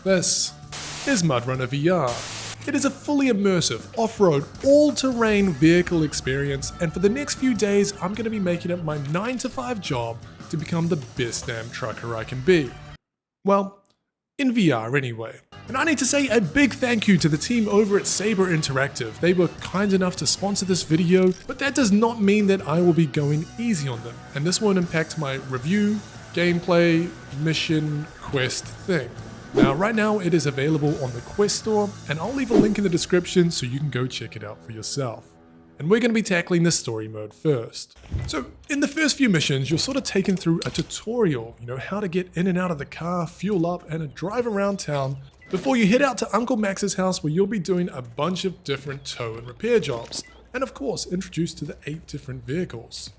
This is MudRunner VR. It is a fully immersive, off-road, all-terrain vehicle experience, and for the next few days I'm going to be making it my 9-to-5 job to become the best damn trucker I can be. Well, in VR anyway. And I need to say a big thank you to the team over at Saber Interactive. They were kind enough to sponsor this video, but that does not mean that I will be going easy on them, and this won't impact my review, gameplay, mission, quest thing. Now, right now it is available on the Quest store, and I'll leave a link in the description so you can go check it out for yourself. And we're going to be tackling the story mode first. So, in the first few missions, you're sort of taken through a tutorial, how to get in and out of the car, fuel up, and drive around town before you head out to Uncle Max's house where you'll be doing a bunch of different tow and repair jobs, and of course, introduced to the 8 different vehicles.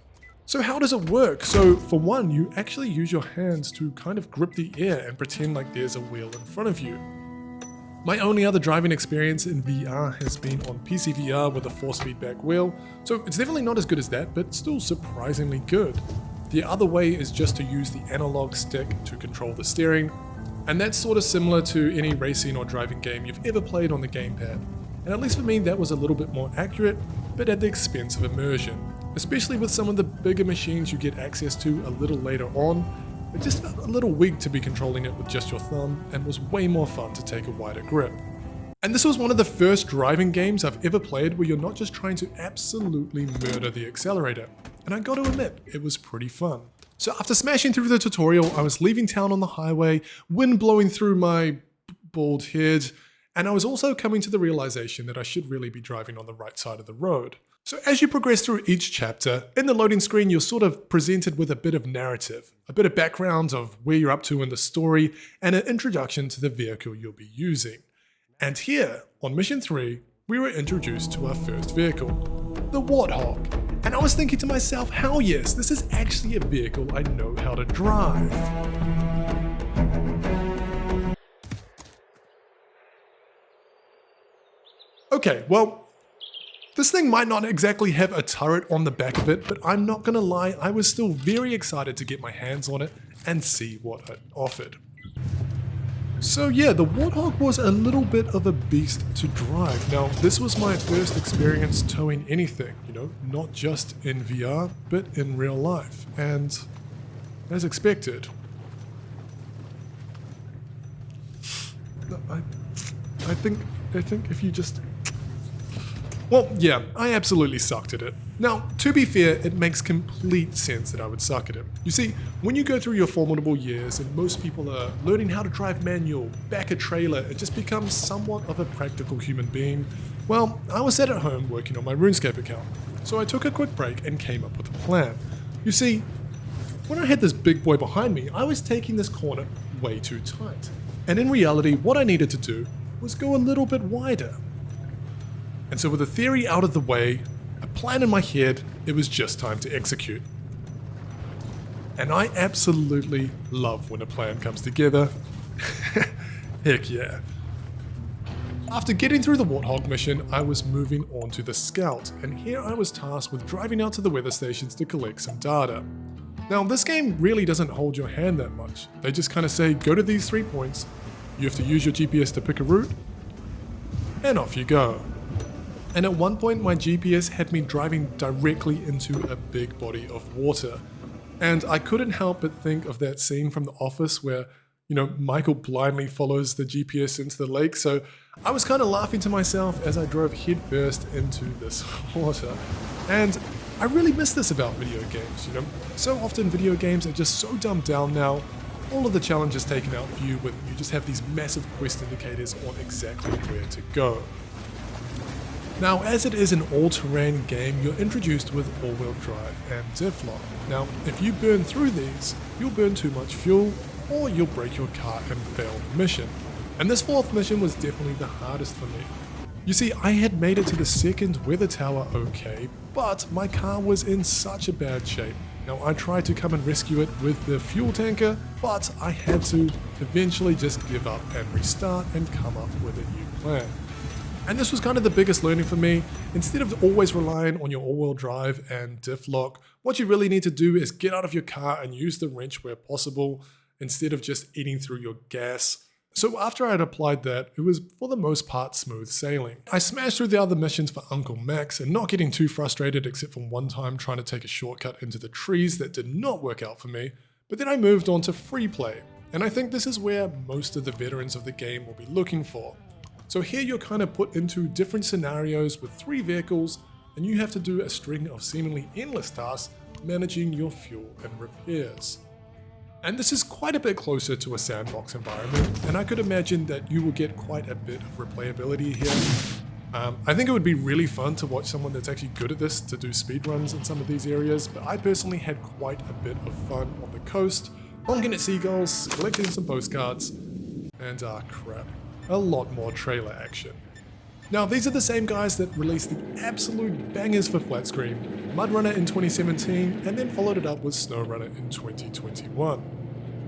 So how does it work? So for one, you actually use your hands to kind of grip the air and pretend like there's a wheel in front of you. My only other driving experience in VR has been on PC VR with a force feedback wheel, so it's definitely not as good as that, but still surprisingly good. The other way is just to use the analog stick to control the steering, and that's sort of similar to any racing or driving game you've ever played on the gamepad. And at least for me that was a little bit more accurate, but at the expense of immersion. Especially with some of the bigger machines you get access to a little later on. It just felt a little weak to be controlling it with just your thumb, and was way more fun to take a wider grip. And this was one of the first driving games I've ever played where you're not just trying to absolutely murder the accelerator. And I gotta admit, it was pretty fun. So after smashing through the tutorial, I was leaving town on the highway, wind blowing through my bald head, and I was also coming to the realization that I should really be driving on the right side of the road. So as you progress through each chapter, in the loading screen you're sort of presented with a bit of narrative, a bit of background of where you're up to in the story, and an introduction to the vehicle you'll be using. And here, on mission 3, we were introduced to our first vehicle, the Warthog. And I was thinking to myself, hell yes, this is actually a vehicle I know how to drive. Okay, well, this thing might not exactly have a turret on the back of it, but I'm not gonna lie, I was still very excited to get my hands on it and see what it offered. So yeah, the Warthog was a little bit of a beast to drive. Now, this was my first experience towing anything, not just in VR, but in real life. And as expected, I think if you just... Well, yeah, I absolutely sucked at it. Now, to be fair, it makes complete sense that I would suck at it. You see, when you go through your formidable years and most people are learning how to drive manual, back a trailer, and just become somewhat of a practical human being, well, I was sat at home working on my RuneScape account. So I took a quick break and came up with a plan. You see, when I had this big boy behind me, I was taking this corner way too tight. And in reality, what I needed to do was go a little bit wider. And so with a theory out of the way, a plan in my head, it was just time to execute. And I absolutely love when a plan comes together. Heck yeah. After getting through the Warthog mission, I was moving on to the Scout, and here I was tasked with driving out to the weather stations to collect some data. Now, this game really doesn't hold your hand that much. They just kind of say, go to these 3 points, you have to use your GPS to pick a route, and off you go. And at one point my GPS had me driving directly into a big body of water. And I couldn't help but think of that scene from The Office where, Michael blindly follows the GPS into the lake. So I was kind of laughing to myself as I drove headfirst into this water. And I really miss this about video games, So often video games are just so dumbed down now. All of the challenges taken out for you when you just have these massive quest indicators on exactly where to go. Now, as it is an all-terrain game, you're introduced with all-wheel drive and diff lock. Now, if you burn through these, you'll burn too much fuel, or you'll break your car and fail the mission. And this 4th mission was definitely the hardest for me. You see, I had made it to the 2nd weather tower okay, but my car was in such a bad shape. Now, I tried to come and rescue it with the fuel tanker, but I had to eventually just give up and restart and come up with a new plan. And this was kind of the biggest learning for me. Instead of always relying on your all-wheel drive and diff lock, what you really need to do is get out of your car and use the wrench where possible, instead of just eating through your gas So after I had applied that, it was for the most part smooth sailing. I smashed through the other missions for Uncle Max and not getting too frustrated except for one time trying to take a shortcut into the trees that did not work out for me, but then I moved on to Freeplay, and I think this is where most of the veterans of the game will be looking for. So here you're kind of put into different scenarios with 3 vehicles, and you have to do a string of seemingly endless tasks managing your fuel and repairs. And this is quite a bit closer to a sandbox environment, and I could imagine that you will get quite a bit of replayability here. I think it would be really fun to watch someone that's actually good at this to do speedruns in some of these areas, but I personally had quite a bit of fun on the coast, honking at seagulls, collecting some postcards, and crap, a lot more trailer action. Now, these are the same guys that released the absolute bangers for flat screen, MudRunner in 2017, and then followed it up with SnowRunner in 2021.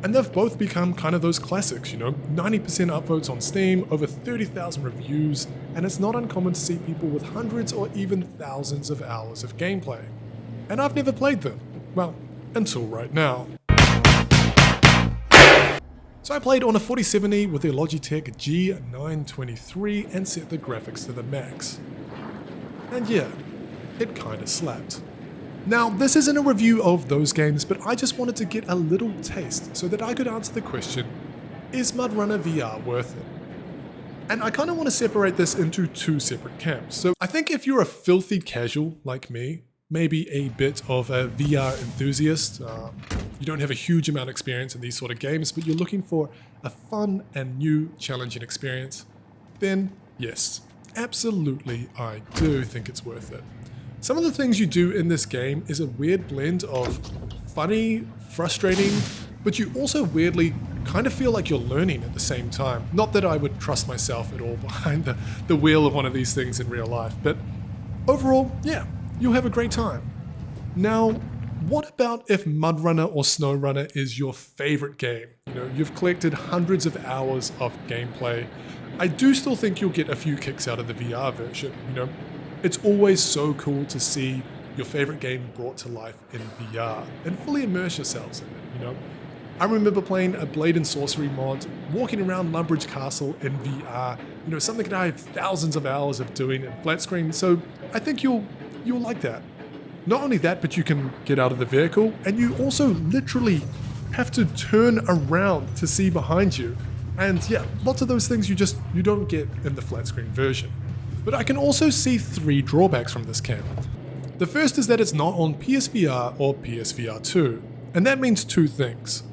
And they've both become kind of those classics, 90% upvotes on Steam, over 30,000 reviews, and it's not uncommon to see people with hundreds or even thousands of hours of gameplay. And I've never played them. Well, until right now. So I played on a 4070 with a Logitech G923 and set the graphics to the max. And yeah, it kinda slapped. Now, this isn't a review of those games, but I just wanted to get a little taste so that I could answer the question, is MudRunner VR worth it? And I kinda wanna separate this into 2 separate camps. So I think if you're a filthy casual like me, maybe a bit of a VR enthusiast, you don't have a huge amount of experience in these sort of games, but you're looking for a fun and new challenging experience, then yes, absolutely I do think it's worth it. Some of the things you do in this game is a weird blend of funny, frustrating, but you also weirdly kind of feel like you're learning at the same time. Not that I would trust myself at all behind the wheel of one of these things in real life, but overall, yeah, you'll have a great time. Now, what about if MudRunner or SnowRunner is your favorite game? You've collected hundreds of hours of gameplay. I do still think you'll get a few kicks out of the VR version, It's always so cool to see your favorite game brought to life in VR and fully immerse yourselves in it, I remember playing a Blade and Sorcery mod, walking around Lumbridge Castle in VR, something that I have thousands of hours of doing in flat screen, so I think you'll like that. Not only that, but you can get out of the vehicle, and you also literally have to turn around to see behind you. And yeah, lots of those things you don't get in the flat screen version. But I can also see 3 drawbacks from this camp. The first is that it's not on PSVR or PSVR 2, and that means 2 things.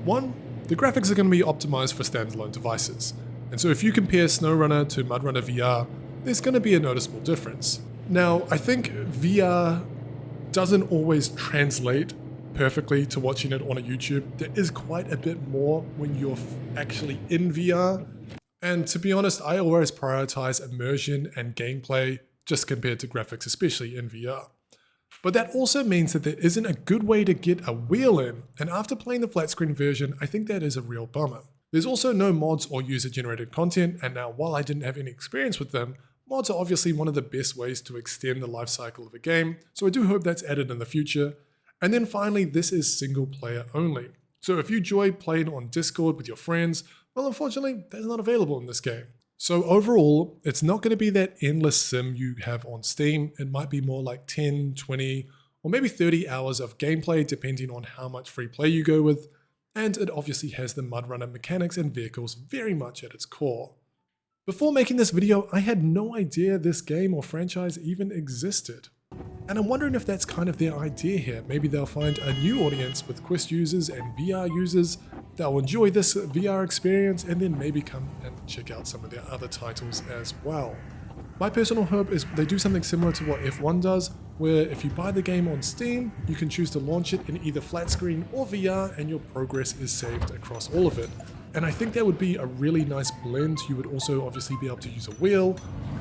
1, the graphics are going to be optimized for standalone devices, and so if you compare SnowRunner to MudRunner VR, there's going to be a noticeable difference. Now, I think VR doesn't always translate perfectly to watching it on a YouTube. There is quite a bit more when you're actually in VR. And to be honest, I always prioritize immersion and gameplay just compared to graphics, especially in VR. But that also means that there isn't a good way to get a wheel in, and after playing the flat screen version, I think that is a real bummer. There's also no mods or user-generated content, and now while I didn't have any experience with them, mods are obviously one of the best ways to extend the life cycle of a game, so I do hope that's added in the future. And then finally, this is single player only. So if you enjoy playing on Discord with your friends, well, unfortunately, that's not available in this game. So overall, it's not going to be that endless sim you have on Steam. It might be more like 10, 20, or maybe 30 hours of gameplay depending on how much free play you go with, and it obviously has the MudRunner mechanics and vehicles very much at its core. Before making this video, I had no idea this game or franchise even existed. And I'm wondering if that's kind of their idea here. Maybe they'll find a new audience with Quest users and VR users that will enjoy this VR experience and then maybe come and check out some of their other titles as well. My personal hope is they do something similar to what F1 does, where if you buy the game on Steam, you can choose to launch it in either flat screen or VR and your progress is saved across all of it. And I think that would be a really nice blend. You would also obviously be able to use a wheel,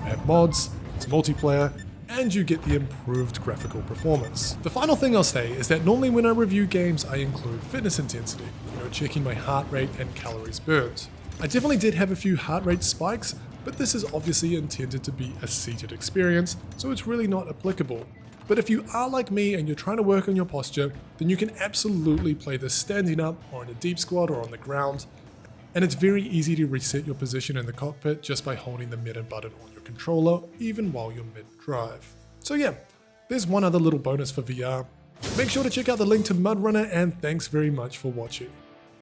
add mods, it's multiplayer, and you get the improved graphical performance. The final thing I'll say is that normally when I review games, I include fitness intensity, checking my heart rate and calories burned. I definitely did have a few heart rate spikes, but this is obviously intended to be a seated experience, so it's really not applicable. But if you are like me and you're trying to work on your posture, then you can absolutely play this standing up or in a deep squat or on the ground. and it's very easy to reset your position in the cockpit just by holding the mid button on your controller, even while you're mid-drive. So yeah, there's one other little bonus for VR. Make sure to check out the link to MudRunner, and thanks very much for watching.